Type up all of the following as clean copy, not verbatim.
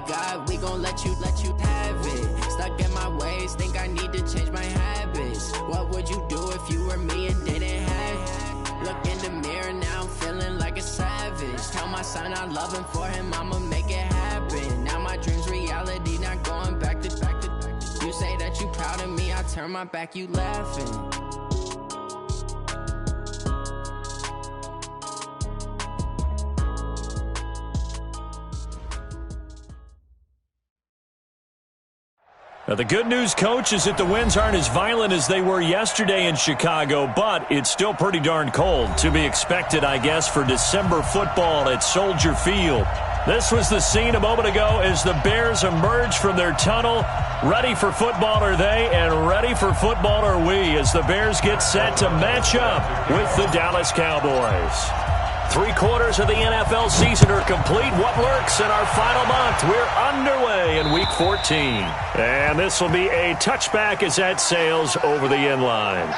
God, we gon' let you have it. Stuck in my ways, think I need to change my habits. What would you do if you were me and didn't have it? Look in the mirror, now I'm feeling like a savage. Tell my son I love him, for him I'ma make it happen. Now my dream's reality, not going back to. You say that you proud of me, I turn my back, you laughing. Now, the good news, Coach, is that the winds aren't as violent as they were yesterday in Chicago, but it's still pretty darn cold. To be expected, I guess, for December football at Soldier Field. This was the scene a moment ago as the Bears emerge from their tunnel. Ready for football are they, and ready for football are we, as the Bears get set to match up with the Dallas Cowboys. 3/4 of the NFL season are complete. What lurks in our final month? We're underway in Week 14. And this will be a touchback as that sails over the end line.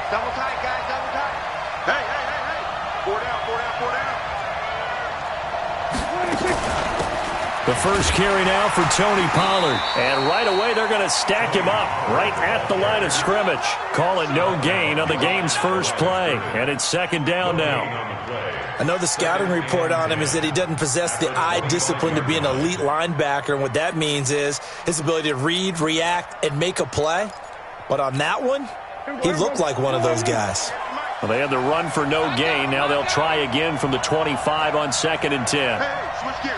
Double tight, guys, double tight. Hey. 4 down. The first carry now for Tony Pollard. And right away, they're going to stack him up right at the line of scrimmage. Call it no gain on the game's first play. And it's second down now. I know the scouting report on him is that he doesn't possess the eye discipline to be an elite linebacker. And what that means is his ability to read, react, and make a play. But on that one, he looked like one of those guys. Well, they had the run for no gain. Now they'll try again from the 25 on 2nd and 10. Hey, switch gears.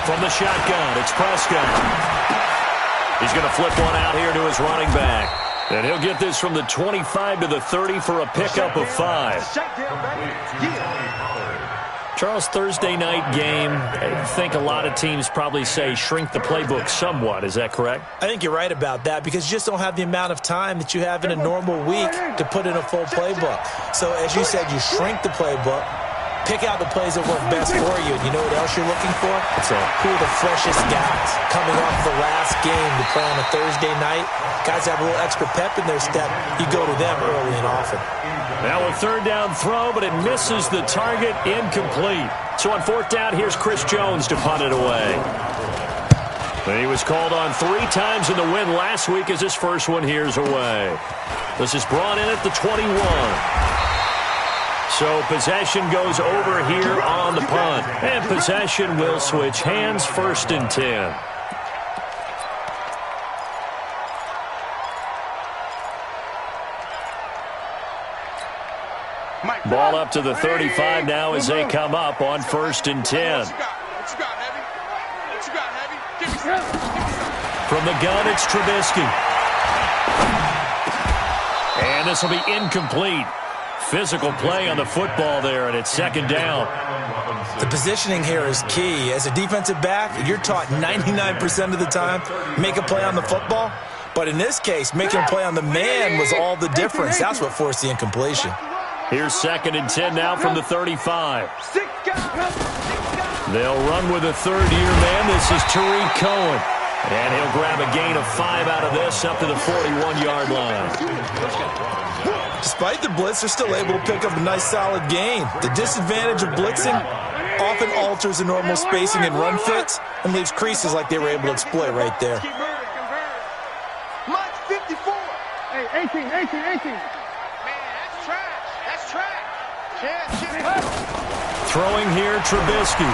From the shotgun, it's Prescott. He's going to flip one out here to his running back. And he'll get this from the 25 to the 30 for a pickup of 5. Charles, Thursday night game, I think a lot of teams probably say shrink the playbook somewhat. Is that correct? I think you're right about that because you just don't have the amount of time that you have in a normal week to put in a full playbook. So, as you said, you shrink the playbook, pick out the plays that work best for you. And you know what else you're looking for? Who are the freshest guys coming off the last game to play on a Thursday night? Guys have a little extra pep in their step. You go to them early and often. Now a third down throw, but it misses the target, incomplete. So on 4th down, here's Chris Jones to punt it away. And he was called on 3 times in the win last week as his first one here's away. This is brought in at the 21. So possession goes over here on the punt. And possession will switch hands, 1st and 10. Ball up to the 35 now as they come up on 1st and 10. From the gun, it's Trubisky. And this will be incomplete. Physical play on the football there, and it's 2nd down. The positioning here is key. As a defensive back, you're taught 99% of the time, make a play on the football. But in this case, making a play on the man was all the difference. That's what forced the incompletion. Here's 2nd and 10 now from the 35. They'll run with a third-year man. This is Tariq Cohen. And he'll grab a gain of 5 out of this up to the 41-yard line. Despite the blitz, they're still able to pick up a nice, solid gain. The disadvantage of blitzing often alters the normal spacing and run fits and leaves creases like they were able to exploit right there. Mine's 54. Hey, 18. Man, that's trash. Throwing here, Trubisky.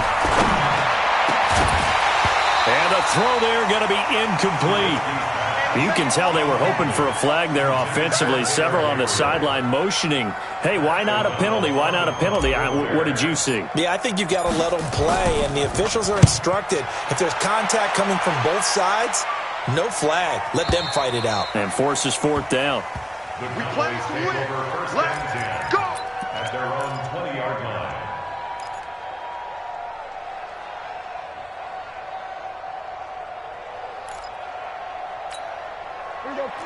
And the throw there going to be incomplete. You can tell they were hoping for a flag there offensively. Several on the sideline motioning, hey, why not a penalty? Why not a penalty? What did you see? Yeah, I think you've got to let them play, and the officials are instructed. If there's contact coming from both sides, no flag. Let them fight it out. And forces fourth down. We play to win. Let's go. At their own 20-yard line.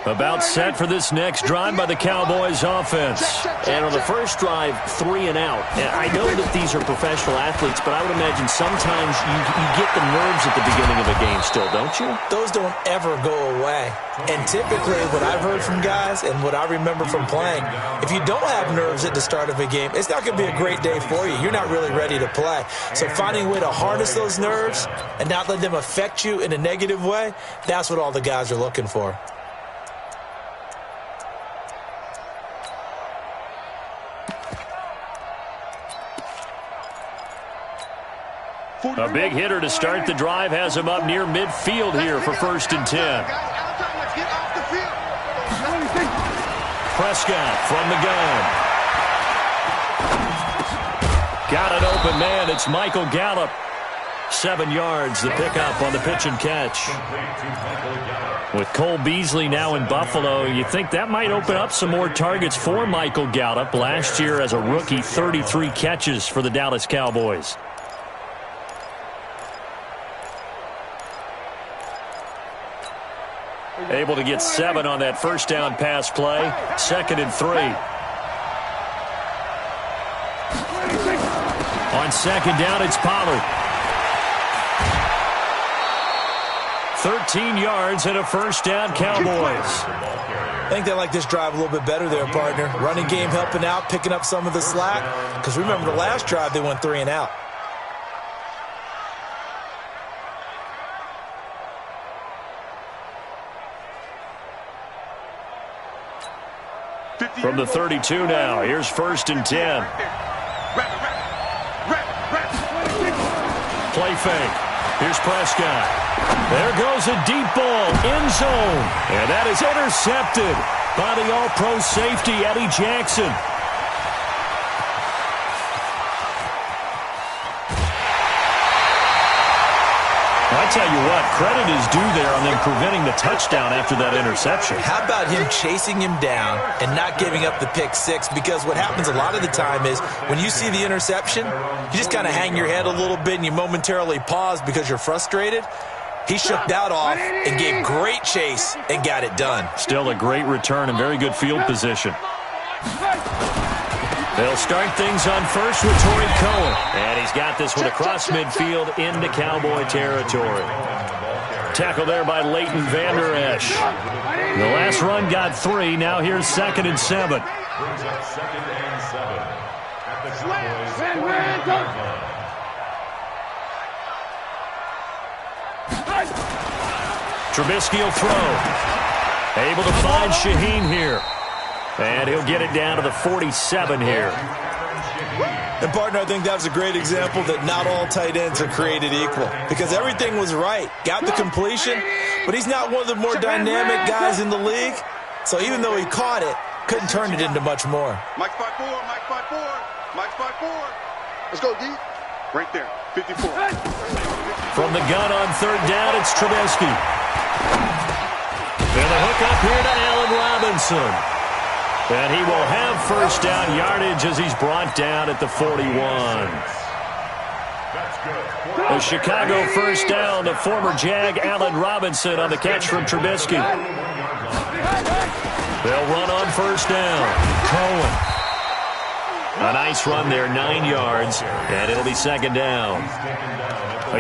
About set for this next drive by the Cowboys offense. And on the first drive, 3 and out. And I know that these are professional athletes, but I would imagine sometimes you get the nerves at the beginning of a game still, don't you? Those don't ever go away. And typically what I've heard from guys and what I remember from playing, if you don't have nerves at the start of a game, it's not going to be a great day for you. You're not really ready to play. So finding a way to harness those nerves and not let them affect you in a negative way, that's what all the guys are looking for. A big hitter to start the drive has him up near midfield here for 1st and 10. Prescott from the gun. Got an open man. It's Michael Gallup. 7 yards, the pickup on the pitch and catch. With Cole Beasley now in Buffalo, you think that might open up some more targets for Michael Gallup. Last year as a rookie, 33 catches for the Dallas Cowboys. Able to get 7 on that first down pass play. 2nd and 3. On 2nd down, it's Pollard. 13 yards and a first down, Cowboys. I think they like this drive a little bit better there, partner. Running game helping out, picking up some of the slack. Because remember, the last drive they went 3 and out. From the 32 now, here's 1st and 10. Play fake. Here's Prescott. There goes a deep ball, end zone. And that is intercepted by the all-pro safety, Eddie Jackson. I tell you what, credit is due there on them preventing the touchdown after that interception. How about him chasing him down and not giving up the pick six? Because what happens a lot of the time is when you see the interception, you just kind of hang your head a little bit and you momentarily pause because you're frustrated. He shook that off and gave great chase and got it done. Still a great return and very good field position. They'll start things on first with Torrey Cohen. And he's got this one across midfield into Cowboy territory. Tackle there by Leighton Vander Esch. The last run got 3. Now here's 2nd and 7. Brings up 2nd and 7. At the Cowboys' 40-yard line. Trubisky will throw. Able to find Shaheen here. And he'll get it down to the 47 here. And, partner, I think that was a great example that not all tight ends are created equal. Because everything was right. Got the completion, but he's not one of the more dynamic guys in the league. So even though he caught it, couldn't turn it into much more. Mike 5-4, Mike 5-4, Mike 5-4. Let's go, D. Right there, 54. From the gun on 3rd down, it's Trubisky. And a hook up here to Allen Robinson. And he will have first down yardage as he's brought down at the 41. The Chicago first down, the former Jag Allen Robinson on the catch from Trubisky. They'll run on first down. Cohen. A nice run there, 9 yards, and it'll be 2nd down.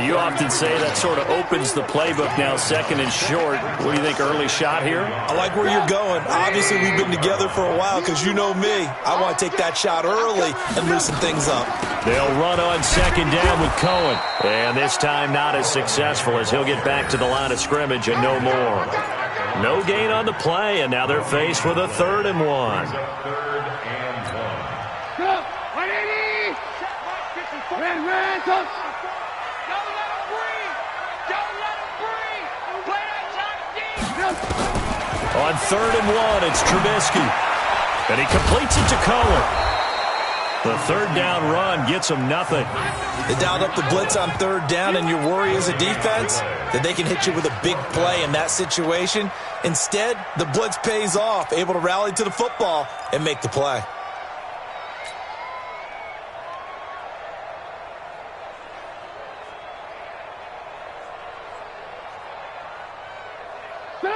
You often say that sort of opens the playbook now, 2nd and short. What do you think, early shot here? I like where you're going. Obviously, we've been together for a while because you know me. I want to take that shot early and loosen things up. They'll run on 2nd down with Cohen. And this time not as successful as he'll get back to the line of scrimmage and no more. No gain on the play, and now they're faced with a 3rd and 1. On 3rd and 1, it's Trubisky. And he completes it to Cohen. The 3rd down run gets him nothing. They dialed up the blitz on 3rd down, and your worry as a defense that they can hit you with a big play in that situation. Instead, the blitz pays off, able to rally to the football and make the play.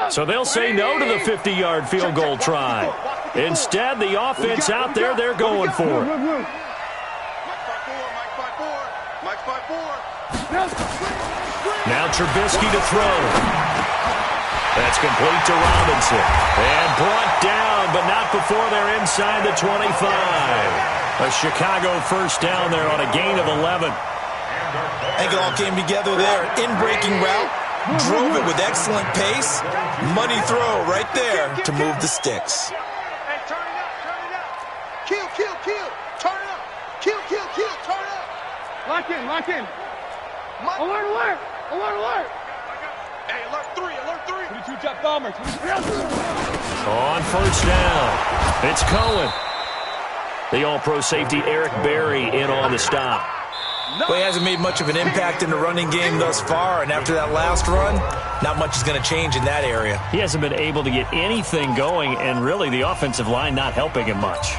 So they'll say no to the 50-yard field goal try. Instead, the offense out there, they're going for it. Now Trubisky to throw. That's complete to Robinson. And brought down, but not before they're inside the 25. A Chicago first down there on a gain of 11. I think it all came together there. In-breaking route. Drove it with excellent pace. Money throw right there to move the sticks. Hey, turn it up, turn it up. Kill, kill, kill. Turn it up. Kill, kill, kill. Turn it up. Lock in, lock in. Alert, alert. Alert, alert. Hey, alert 3, alert 3. 22 jet bomber. On first down, it's Cohen. The all-pro safety Eric Berry in on the stop. Well, he hasn't made much of an impact in the running game thus far, and after that last run, not much is going to change in that area. He hasn't been able to get anything going, and really the offensive line not helping him much.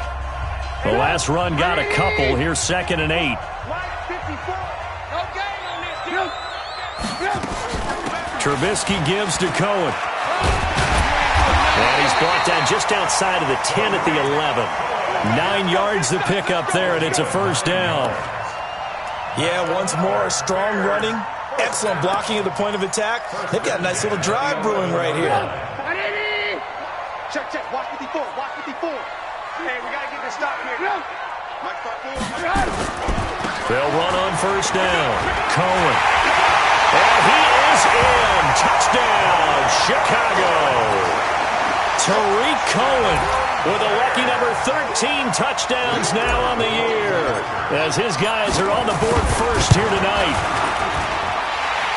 The last run got a couple. Here's 2nd and 8. Trubisky gives to Cohen. And he's brought down just outside of the 10 at the 11. 9 yards to pick up there, and it's a first down. Yeah, once more, strong running, excellent blocking at the point of attack. They've got a nice little drive brewing right here. Check, check. Watch 54, watch 54. Hey, we got to get this stop here. Mike 54. They'll run on first down. Cohen. And he is in. Touchdown, Chicago. Tariq Cohen with a lucky number 13 touchdowns now on the year, as his guys are on the board first here tonight.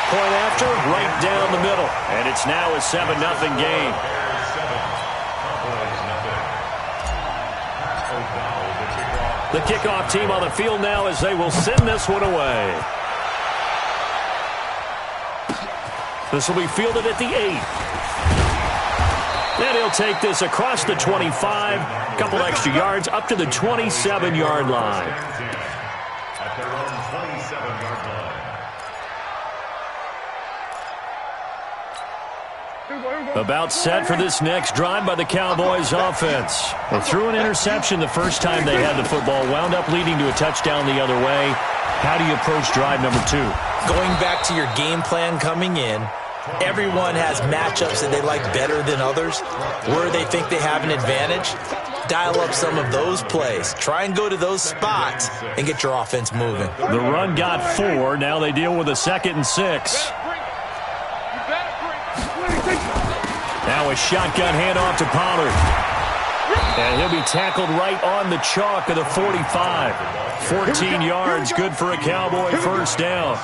Point after, right down the middle, and it's now a 7-0 game. The kickoff team on the field now as they will send this one away. This will be fielded at the 8. Then he'll take this across the 25, a couple extra yards, up to the 27-yard line. At their own 27-yard line. About set for this next drive by the Cowboys offense. They threw an interception the first time they had the football, wound up leading to a touchdown the other way. How do you approach drive number 2? Going back to your game plan coming in, everyone has matchups that they like better than others, where they think they have an advantage. Dial up some of those plays. Try and go to those spots and get your offense moving. The run got 4. Now they deal with a 2nd and 6. Now a shotgun handoff to Pollard. And he'll be tackled right on the chalk of the 45. 14 yards, good for a Cowboy first down.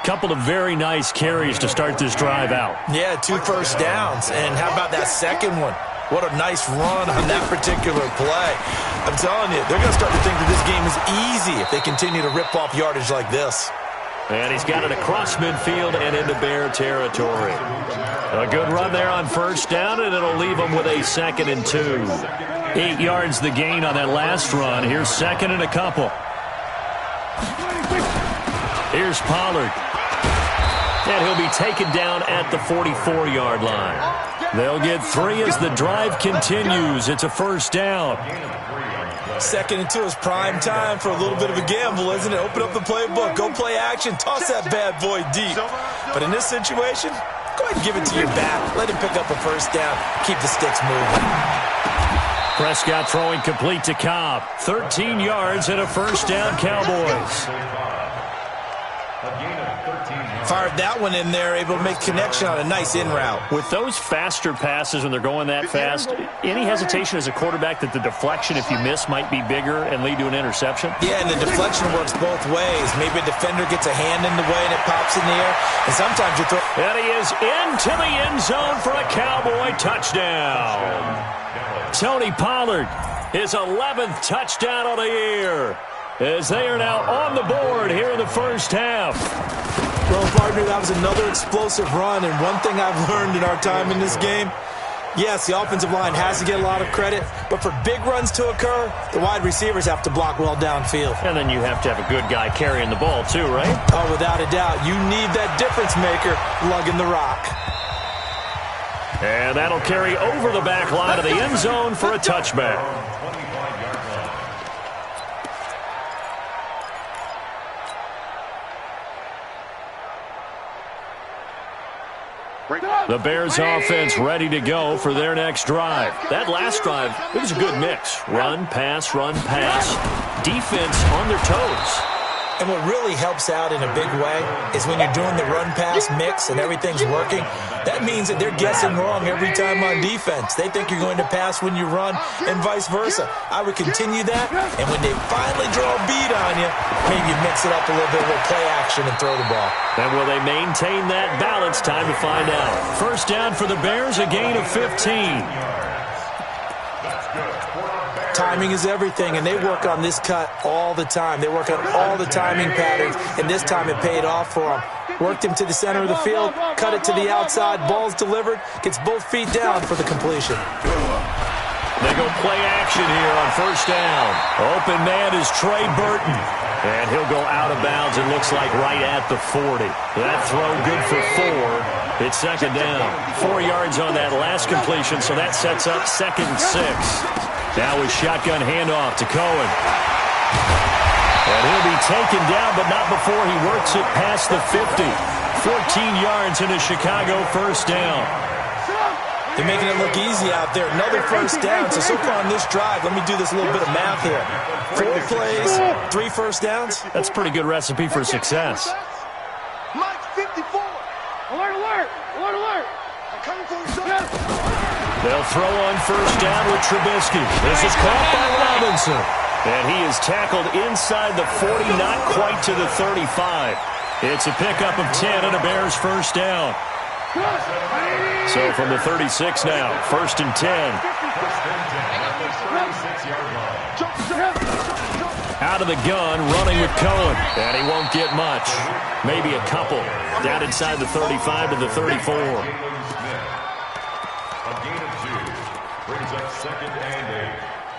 Couple of very nice carries to start this drive out. Yeah, 2 first downs. And how about that second one? What a nice run on that particular play. I'm telling you, they're going to start to think that this game is easy if they continue to rip off yardage like this. And he's got it across midfield and into Bear territory. A good run there on first down, and it'll leave them with a 2nd and 2. 8 yards the gain on that last run. Here's 2nd and a couple. Here's Pollard. And he'll be taken down at the 44-yard line. They'll get 3 as the drive continues. It's a first down. 2nd and 2 is prime time for a little bit of a gamble, isn't it? Open up the playbook, go play action, toss that bad boy deep. But in this situation, go ahead and give it to your back. Let him pick up a first down. Keep the sticks moving. Prescott throwing complete to Cobb. 13 yards and a first down, Cowboys. A gain of 13 yards. Fired that one in there, able to make connection on a nice in route. With those faster passes when they're going that fast, any hesitation as a quarterback that the deflection, if you miss, might be bigger and lead to an interception? Yeah, and the deflection works both ways. Maybe a defender gets a hand in the way and it pops in the air. And sometimes you throw... And he is into the end zone for a Cowboy touchdown. Tony Pollard, his 11th touchdown of the year, as they are now on the board here in the first half. Well, partner, that was another explosive run, and one thing I've learned in our time in this game, yes, the offensive line has to get a lot of credit, but for big runs to occur, the wide receivers have to block well downfield. And then you have to have a good guy carrying the ball too, right? Oh, without a doubt. You need that difference maker lugging the rock. And that'll carry over the back line of the end zone for a touchback. The Bears offense ready to go for their next drive. That last drive, it was a good mix. Run, pass, defense on their toes. And what really helps out in a big way is when you're doing the run-pass mix and everything's working, that means that they're guessing wrong every time on defense. They think you're going to pass when you run and vice versa. I would continue that, and when they finally draw a beat on you, maybe you mix it up a little bit with play action and throw the ball. And will they maintain that balance? Time to find out. First down for the Bears, a gain of 15. Timing is everything, and they work on this cut all the time. They work on all the timing patterns, and this time it paid off for them. Worked him to the center of the field, cut it to the outside, ball's delivered, gets both feet down for the completion. They go play action here on first down. Open man is Trey Burton, and he'll go out of bounds, it looks like right at the 40. That throw good for 4. It's second down. 4 yards on that last completion, so that sets up 2nd and 6. Now his shotgun handoff to Cohen. And he'll be taken down, but not before he works it past the 50. 14 yards in a Chicago first down. They're making it look easy out there. Another first down. So far on this drive, let me do this little bit of math here. 4 plays, 3 first downs. That's a pretty good recipe for success. Mike 54. Alert, alert, alert, alert. I'm coming for you, son. They'll throw on first down with Trubisky. This is caught by Robinson. And he is tackled inside the 40, not quite to the 35. It's a pickup of 10 and a Bears first down. So from the 36 now, 1st and 10. Out of the gun, running with Cohen. And he won't get much. Maybe a couple. Down inside the 35 to the 34. Brings up 2nd and 8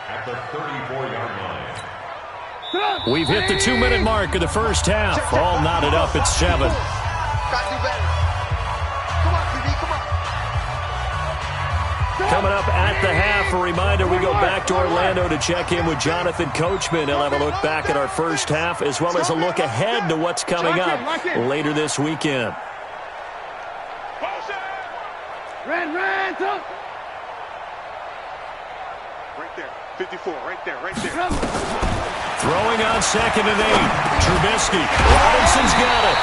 at the 34-yard line. We've hit the 2-minute mark of the first half. All knotted up at 7. Gotta do better. Come on, QB, come on. Coming up at the half, a reminder, we go back to Orlando to check in with Jonathan Coachman. He'll have a look back at our first half, as well as a look ahead to what's coming up later this weekend. Ran, up. Right there. 54, right there. Throwing on 2nd and 8. Trubisky. Robinson's got it.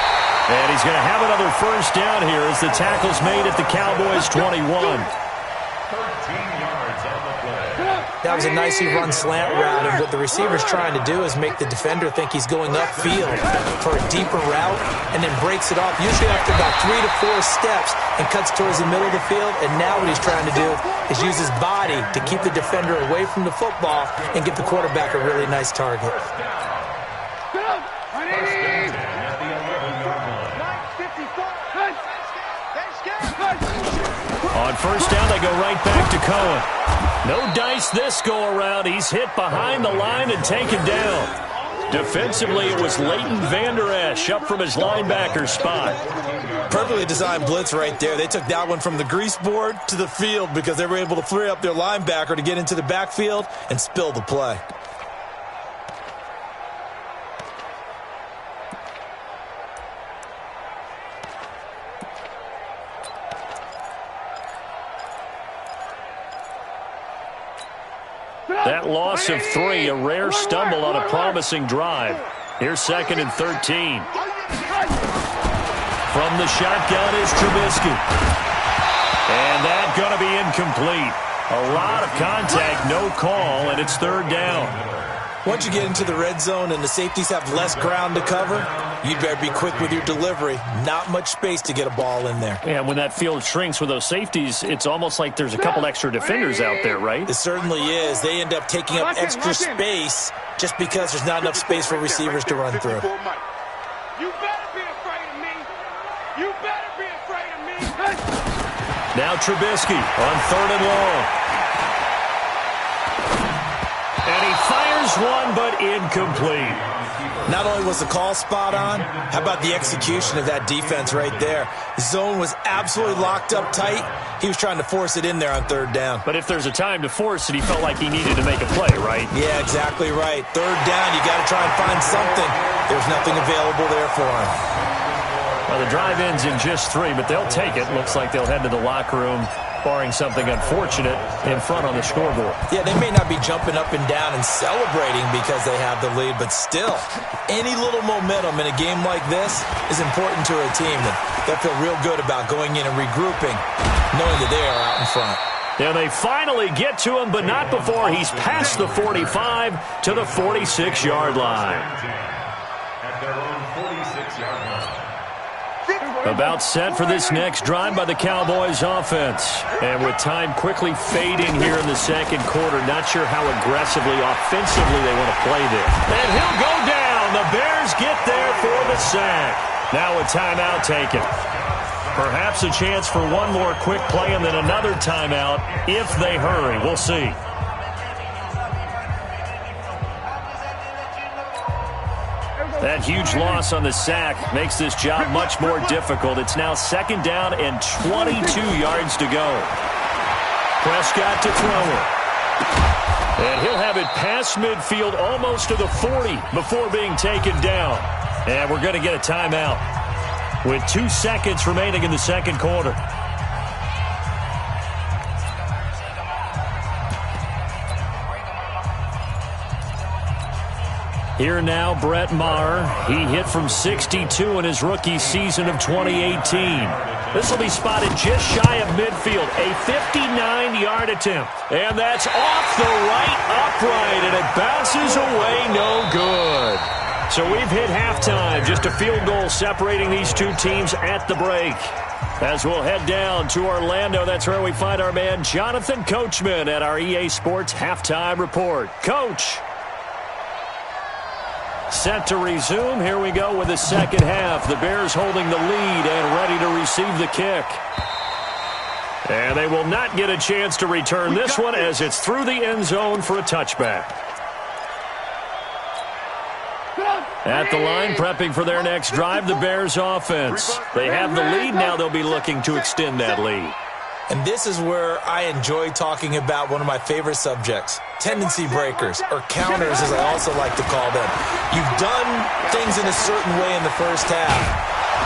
And he's going to have another first down here as the tackle's made at the Cowboys' 21. 13 yards on the play. That was a nicely run slant route, and what the receiver's trying to do is make the defender think he's going upfield for a deeper route and then breaks it off, usually after about 3 to 4 steps, and cuts towards the middle of the field. And now what he's trying to do is use his body to keep the defender away from the football and give the quarterback a really nice target. On first down, they go right back to Cohen. No dice this go-around. He's hit behind the line and taken down. Defensively, it was Leighton Vander Esch up from his linebacker spot. Perfectly designed blitz right there. They took that one from the grease board to the field because they were able to free up their linebacker to get into the backfield and spill the play. That loss of 3, a rare stumble on a promising drive. Here's 2nd and 13. From the shotgun is Trubisky. And that's going to be incomplete. A lot of contact, no call, and it's third down. Once you get into the red zone and the safeties have less ground to cover, you'd better be quick with your delivery. Not much space to get a ball in there. Yeah, when that field shrinks with those safeties, it's almost like there's a couple extra defenders out there, right? It certainly is. They end up taking up extra space just because there's not enough space for receivers to run through. You better be afraid of me. You better be afraid of me. Now Trubisky on third and long. And he fires one, but incomplete. Not only was the call spot on, how about the execution of that defense right there? The zone was absolutely locked up tight. He was trying to force it in there on third down. But if there's a time to force it, he felt like he needed to make a play, right? Yeah, exactly right. Third down, you got to try and find something. There's nothing available there for him. Well, the drive ends in just 3, but they'll take it. Looks like they'll head to the locker room, barring something unfortunate, in front on the scoreboard. Yeah, they may not be jumping up and down and celebrating because they have the lead, but still, any little momentum in a game like this is important to a team. They'll feel real good about going in and regrouping, knowing that they are out in front. And they finally get to him, but not before he's past the 45 to the 46-yard line. At their own 46-yard line. About set for this next drive by the Cowboys offense. And with time quickly fading here in the second quarter, not sure how aggressively, offensively they want to play this. And he'll go down. The Bears get there for the sack. Now a timeout taken. Perhaps a chance for one more quick play and then another timeout if they hurry. We'll see. That huge loss on the sack makes this job much more difficult. It's now second down and 22 yards to go. Prescott to throw it. And he'll have it past midfield almost to the 40 before being taken down. And we're going to get a timeout with 2 seconds remaining in the second quarter. Here now, Brett Maher. He hit from 62 in his rookie season of 2018. This will be spotted just shy of midfield. A 59-yard attempt. And that's off the right upright, and it bounces away no good. So we've hit halftime. Just a field goal separating these two teams at the break. As we'll head down to Orlando, that's where we find our man Jonathan Coachman at our EA Sports Halftime Report. Coach. Set to resume. Here we go with the second half. The Bears holding the lead and ready to receive the kick. And they will not get a chance to return this one as it's through the end zone for a touchback. At the line, prepping for their next drive, the Bears offense. They have the lead. Now they'll be looking to extend that lead. And this is where I enjoy talking about one of my favorite subjects, tendency breakers, or counters as I also like to call them. You've done things in a certain way in the first half,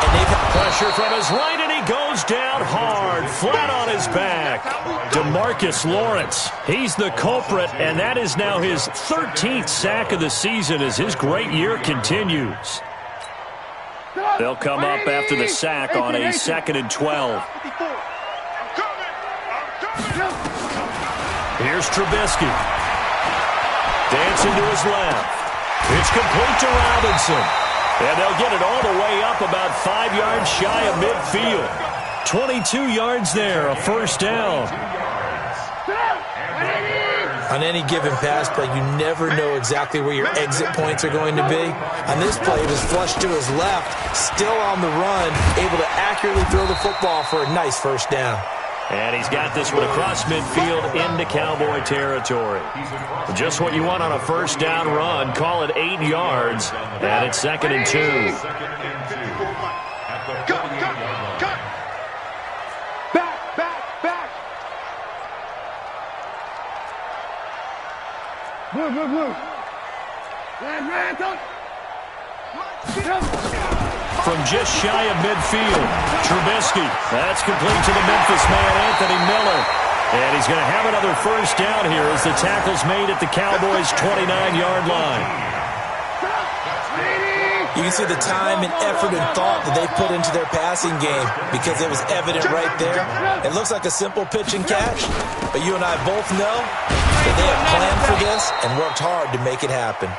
and they've had pressure from his right, and he goes down hard, flat on his back. DeMarcus Lawrence, he's the culprit, and that is now his 13th sack of the season as his great year continues. They'll come up after the sack on a 2nd and 12. Here's Trubisky. Dancing to his left. It's complete to Robinson. And they'll get it all the way up about 5 yards shy of midfield. 22 yards there, a first down. On any given pass play, you never know exactly where your exit points are going to be. On this play, it was flushed to his left, still on the run, able to accurately throw the football for a nice first down. And he's got this one across midfield into Cowboy territory. Just what you want on a first down run. Call it 8 yards. And it's 2nd and 2. Back. Blue. Man, don't. From just shy of midfield, Trubisky. That's complete to the Memphis man, Anthony Miller. And he's going to have another first down here as the tackle's made at the Cowboys' 29-yard line. You can see the time and effort and thought that they put into their passing game because it was evident right there. It looks like a simple pitch and catch, but you and I both know that they have planned for this and worked hard to make it happen.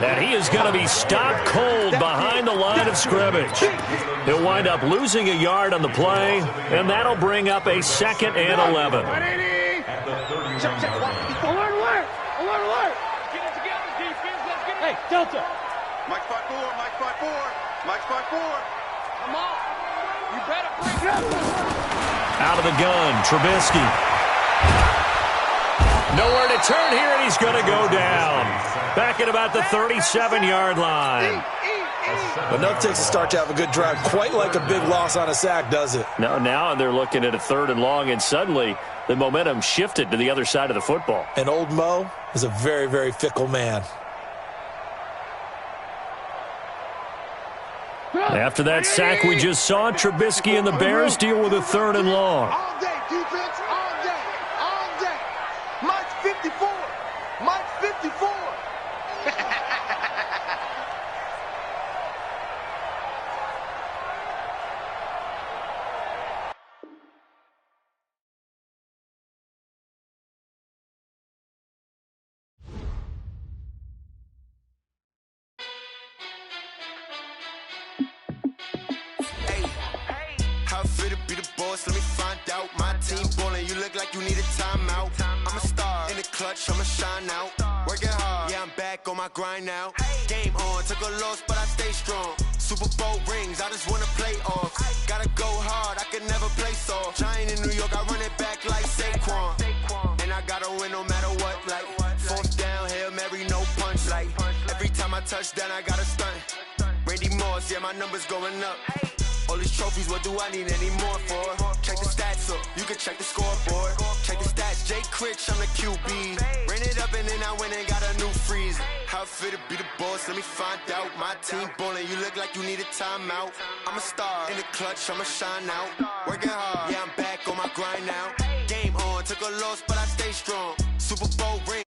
And he is going to be stopped cold behind the line of scrimmage. He'll wind up losing a yard on the play, and that'll bring up a 2nd and 11. Alert, alert! Alert, alert! Get it together, defense. Let's get it. Hey, Delta. Mike 5-4, Mike 5-4, Mike 5-4. Come on. You better bring it up. Out of the gun, Trubisky. Nowhere to turn here, and he's going to go down. Back at about the 37-yard line. Enough takes a start to have a good drive. Quite like a big loss on a sack, does it? Now they're looking at a 3rd and long, and suddenly the momentum shifted to the other side of the football. And old Mo is a very, very fickle man. After that sack we just saw, Trubisky and the Bears deal with a 3rd and long. All day, defense, all day, all day. Mike 54, Mike 54. How fit to be the boss? Let me find out. My team ballin', you look like you need a timeout. I'm a star in the clutch, I'ma shine out. Working hard, yeah, I'm back on my grind now. Game on, took a loss, but I stay strong. Super Bowl rings, I just wanna play off. Gotta go hard, I can never play soft. Giant in New York, I run it back like Saquon. And I gotta win no matter what, like 4th down, Hail Mary, no punch. Like every time I touch down, I gotta stunt. Randy Moss, yeah, my numbers going up. All these trophies, what do I need any more for? Check the stats up, you can check the scoreboard. Check the stats, Jay Critch, I'm the QB. Ran it up and then I went and got a new freeze. How fit to be the boss, let me find out. My team ballin', you look like you need a timeout. I'm a star in the clutch, I'ma shine out. Working hard, yeah, I'm back on my grind now. Game on, took a loss, but I stay strong. Super Bowl ring.